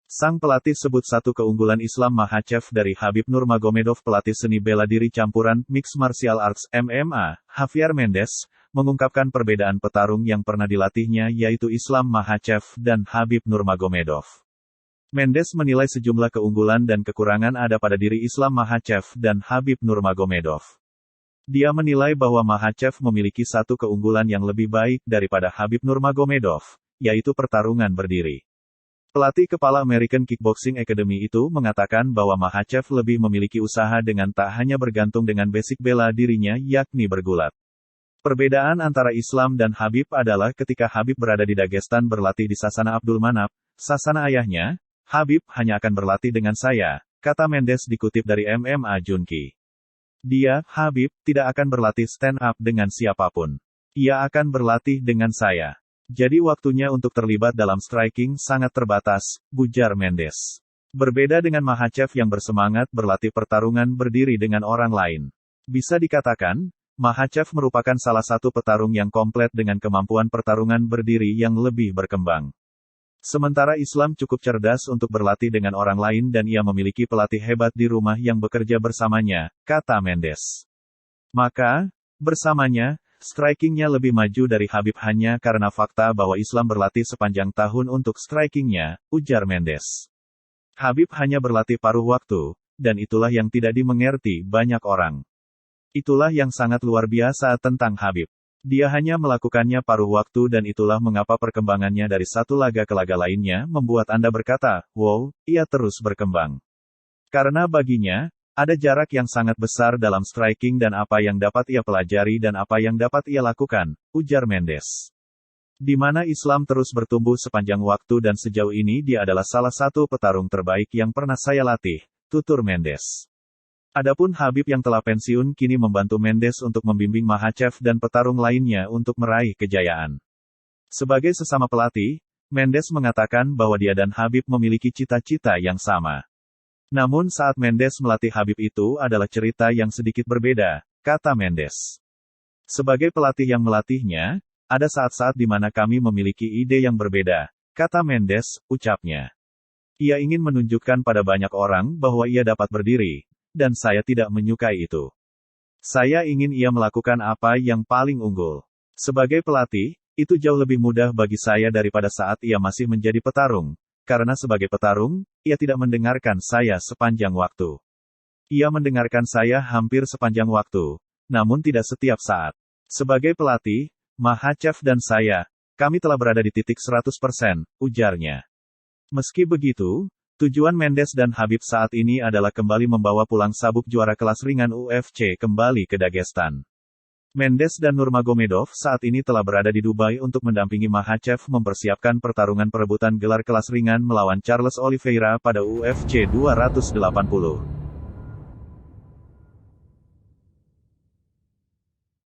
Sang pelatih sebut satu keunggulan Islam Makhachev dari Khabib Nurmagomedov. Pelatih seni bela diri campuran Mixed Martial Arts (MMA), Javier Mendez, mengungkapkan perbedaan petarung yang pernah dilatihnya yaitu Islam Makhachev dan Khabib Nurmagomedov. Mendez menilai sejumlah keunggulan dan kekurangan ada pada diri Islam Makhachev dan Khabib Nurmagomedov. Dia menilai bahwa Makhachev memiliki satu keunggulan yang lebih baik daripada Khabib Nurmagomedov, yaitu pertarungan berdiri. Pelatih kepala American Kickboxing Academy itu mengatakan bahwa Makhachev lebih memiliki usaha dengan tak hanya bergantung dengan basic bela dirinya yakni bergulat. Perbedaan antara Islam dan Khabib adalah ketika Khabib berada di Dagestan berlatih di Sasana Abdul Manap, sasana ayahnya, Khabib hanya akan berlatih dengan saya, kata Mendez dikutip dari MMA Junkie. Dia, Khabib, tidak akan berlatih stand up dengan siapapun. Ia akan berlatih dengan saya. Jadi waktunya untuk terlibat dalam striking sangat terbatas, bujar Mendez. Berbeda dengan Makhachev yang bersemangat berlatih pertarungan berdiri dengan orang lain. Bisa dikatakan, Makhachev merupakan salah satu petarung yang komplit dengan kemampuan pertarungan berdiri yang lebih berkembang. Sementara Islam cukup cerdas untuk berlatih dengan orang lain dan ia memiliki pelatih hebat di rumah yang bekerja bersamanya, kata Mendez. Maka, bersamanya, strikingnya lebih maju dari Khabib hanya karena fakta bahwa Islam berlatih sepanjang tahun untuk strikingnya, ujar Mendez. Khabib hanya berlatih paruh waktu, dan itulah yang tidak dimengerti banyak orang. Itulah yang sangat luar biasa tentang Khabib. Dia hanya melakukannya paruh waktu dan itulah mengapa perkembangannya dari satu laga ke laga lainnya membuat Anda berkata, wow, ia terus berkembang. Karena baginya, ada jarak yang sangat besar dalam striking dan apa yang dapat ia pelajari dan apa yang dapat ia lakukan, ujar Mendez. Di mana Islam terus bertumbuh sepanjang waktu dan sejauh ini dia adalah salah satu petarung terbaik yang pernah saya latih, tutur Mendez. Adapun Khabib yang telah pensiun kini membantu Mendez untuk membimbing Makhachev dan petarung lainnya untuk meraih kejayaan. Sebagai sesama pelatih, Mendez mengatakan bahwa dia dan Khabib memiliki cita-cita yang sama. Namun saat Mendez melatih Khabib itu adalah cerita yang sedikit berbeda, kata Mendez. Sebagai pelatih yang melatihnya, ada saat-saat di mana kami memiliki ide yang berbeda, kata Mendez, ucapnya. Ia ingin menunjukkan pada banyak orang bahwa ia dapat berdiri, dan saya tidak menyukai itu. Saya ingin ia melakukan apa yang paling unggul. Sebagai pelatih, itu jauh lebih mudah bagi saya daripada saat ia masih menjadi petarung. Karena sebagai petarung, ia tidak mendengarkan saya sepanjang waktu. Ia mendengarkan saya hampir sepanjang waktu, namun tidak setiap saat. Sebagai pelatih, Makhachev dan saya, kami telah berada di titik 100%, ujarnya. Meski begitu, tujuan Mendez dan Khabib saat ini adalah kembali membawa pulang sabuk juara kelas ringan UFC kembali ke Dagestan. Mendez dan Nurmagomedov saat ini telah berada di Dubai untuk mendampingi Makhachev mempersiapkan pertarungan perebutan gelar kelas ringan melawan Charles Oliveira pada UFC 280.